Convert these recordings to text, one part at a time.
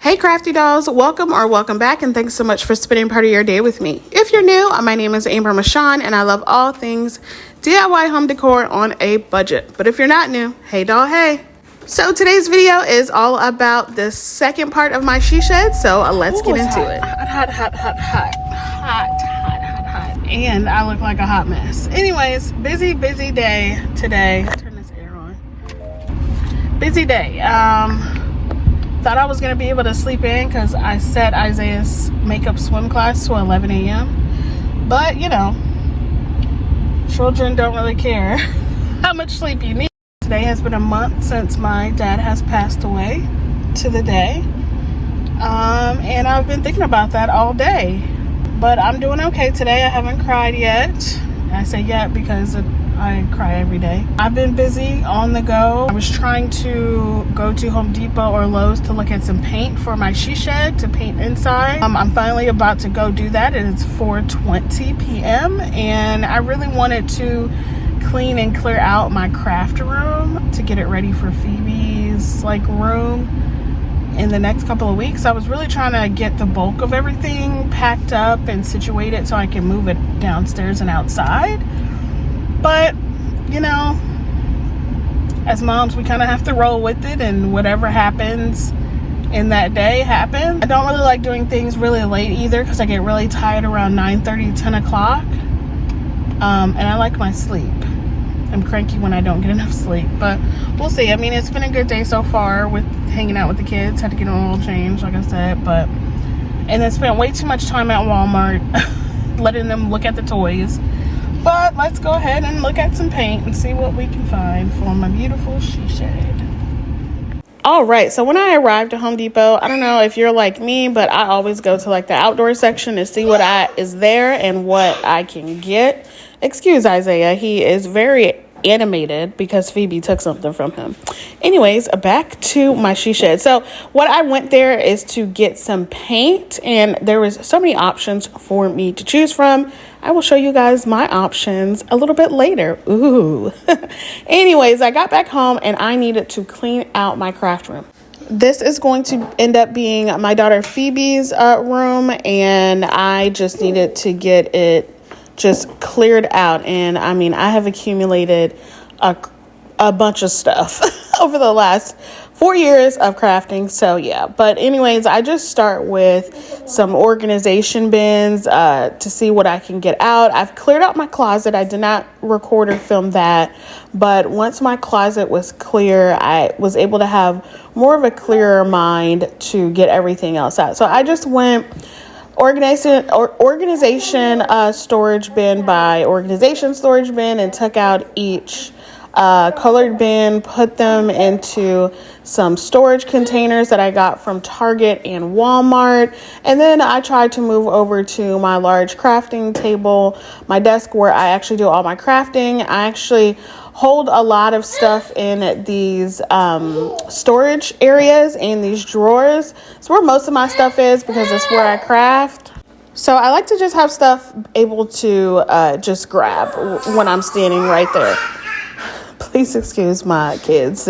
Hey Crafty Dolls, welcome back, and thanks so much for spending part of your day with me. If you're new, my name is Amber Michawn and I love all things DIY home decor on a budget. But if you're not new, hey doll, hey. So today's video is all about the second part of my she shed, so let's get into it. Hot. And I look like a hot mess. Anyways, busy day today. Turn this air on. Busy day. Thought I was going to be able to sleep in because I set Isaiah's makeup swim class to 11 a.m. But, you know, children don't really care how much sleep you need. Today has been a month since my dad has passed away to the day. And I've been thinking about that all day. But I'm doing okay today. I haven't cried yet. I say yet because I cry every day. I've been busy on the go. I was trying to go to Home Depot or Lowe's to look at some paint for my she shed to paint inside. I'm finally about to go do that. It's 4:20 p.m. and I really wanted to clean and clear out my craft room to get it ready for Phoebe's room in the next couple of weeks. I was really trying to get the bulk of everything packed up and situated so I can move it downstairs and outside. But, you know, as moms, we kind of have to roll with it, and whatever happens in that day happens. I don't really like doing things really late either because I get really tired around 9:30, 10 o'clock. And I like my sleep. I'm cranky when I don't get enough sleep, but we'll see. I mean, it's been a good day so far with hanging out with the kids. Had to get a little change, like I said, and then spent way too much time at Walmart letting them look at the toys. But let's go ahead and look at some paint and see what we can find for my beautiful she shed. All right, so when I arrived at Home Depot, I don't know if you're like me, but I always go to the outdoor section to see what is there and what I can get. Excuse Isaiah, he is very animated because Phoebe took something from him. Anyways, back to my she shed. So what I went there is to get some paint, and there was so many options for me to choose from. I will show you guys my options a little bit later. Ooh. Anyways, I got back home and I needed to clean out my craft room. This is going to end up being my daughter Phoebe's room, and I just needed to get it just cleared out. And I mean, I have accumulated a bunch of stuff over the last 4 years of crafting. So yeah, but anyways, I just start with some organization bins to see what I can get out. I've cleared out my closet. I did not record or film that, but once my closet was clear, I was able to have more of a clearer mind to get everything else out. So I just went organization storage bin by organization storage bin and took out each colored bin, put them into some storage containers that I got from Target and Walmart. And then I tried to move over to my large crafting table, my desk where I actually do all my crafting. I actually hold a lot of stuff in these storage areas and these drawers. It's where most of my stuff is because it's where I craft. So I like to just have stuff able to just grab when I'm standing right there. Please excuse my kids.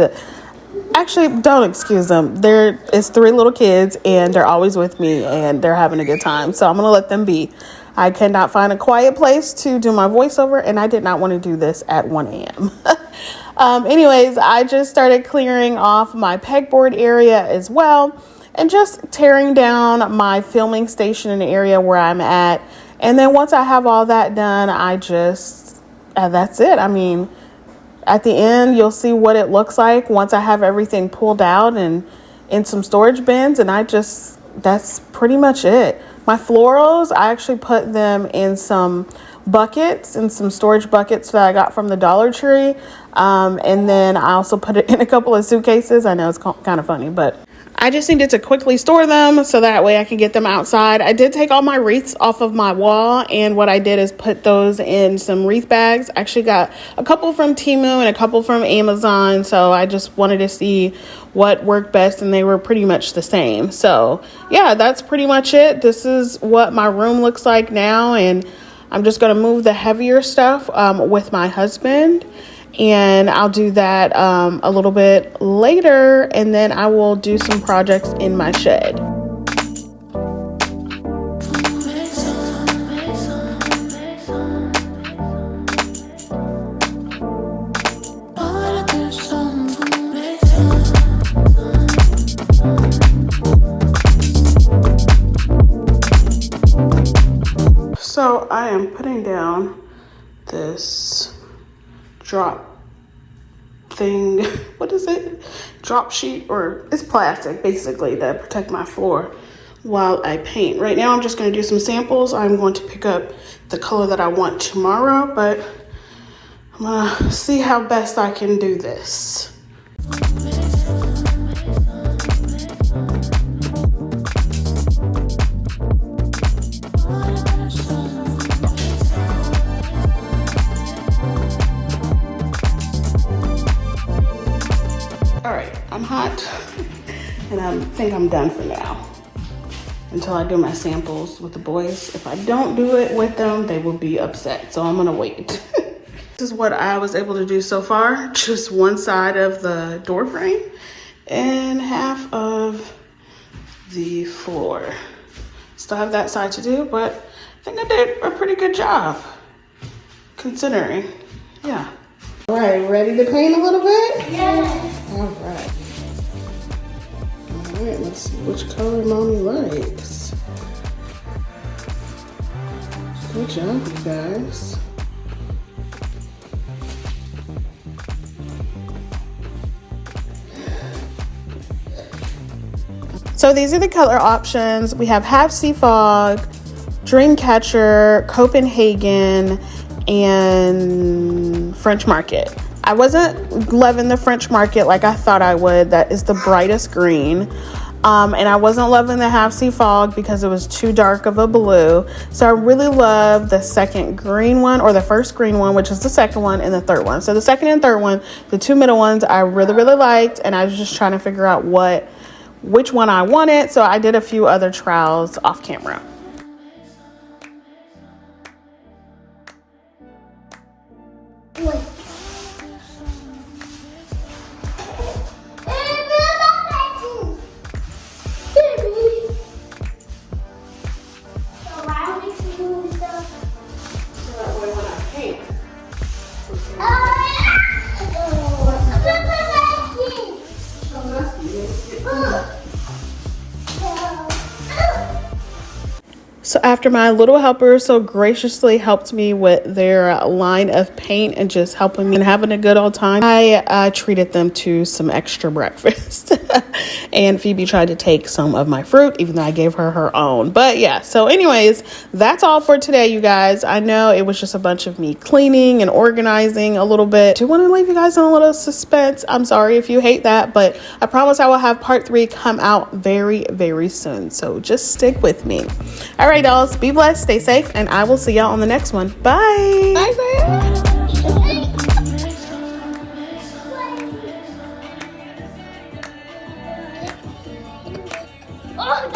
Actually, don't excuse them. It's 3 little kids and they're always with me and they're having a good time. So I'm going to let them be. I cannot find a quiet place to do my voiceover, and I did not want to do this at 1 a.m. Anyways, I just started clearing off my pegboard area as well and just tearing down my filming station in the area where I'm at. And then once I have all that done, that's it. I mean, at the end, you'll see what it looks like once I have everything pulled out and in some storage bins. And that's pretty much it. My florals, I actually put them in some buckets, in some storage buckets that I got from the Dollar Tree. And then I also put it in a couple of suitcases. I know it's kind of funny, but I just needed to quickly store them so that way I can get them outside. I did take all my wreaths off of my wall, and what I did is put those in some wreath bags. I actually got a couple from Temu and a couple from Amazon, so I just wanted to see what worked best, and they were pretty much the same. So yeah, that's pretty much it. This is what my room looks like now, and I'm just going to move the heavier stuff with my husband. and I'll do that a little bit later, and then I will do some projects in my shed. So I am putting down this drop thing. What is it? Drop sheet, or it's plastic basically to protect my floor while I paint. Right now I'm just going to do some samples. I'm going to pick up the color that I want tomorrow, but I'm going to see how best I can do this. I'm hot, and I think I'm done for now until I do my samples with the boys. If I don't do it with them, they will be upset, so I'm gonna wait. This is what I was able to do so far. Just one side of the door frame and half of the floor. Still have that side to do, but I think I did a pretty good job considering. Yeah. All right, ready to paint a little bit? Yes. All right. All right, let's see which color mommy likes. Good job, you guys. So these are the color options. We have Half Sea Fog, Dreamcatcher, Copenhagen, and French Market. I wasn't loving the French Market like I thought I would. That is the brightest green. And I wasn't loving the Half Sea Fog because it was too dark of a blue. So I really love the second green one, or the first green one, which is the second one, and the third one. So the second and third one, the two middle ones, I really, really liked. And I was just trying to figure out which one I wanted. So I did a few other trials off camera. So after my little helper so graciously helped me with their line of paint and just helping me and having a good old time, I treated them to some extra breakfast. And Phoebe tried to take some of my fruit, even though I gave her her own. But yeah, so anyways, that's all for today, you guys. I know it was just a bunch of me cleaning and organizing a little bit. I do want to leave you guys in a little suspense. I'm sorry if you hate that, but I promise I will have part 3 come out very, very soon. So just stick with me. All right, dolls, be blessed, stay safe, and I will see y'all on the next one. Bye. Bye. Oh,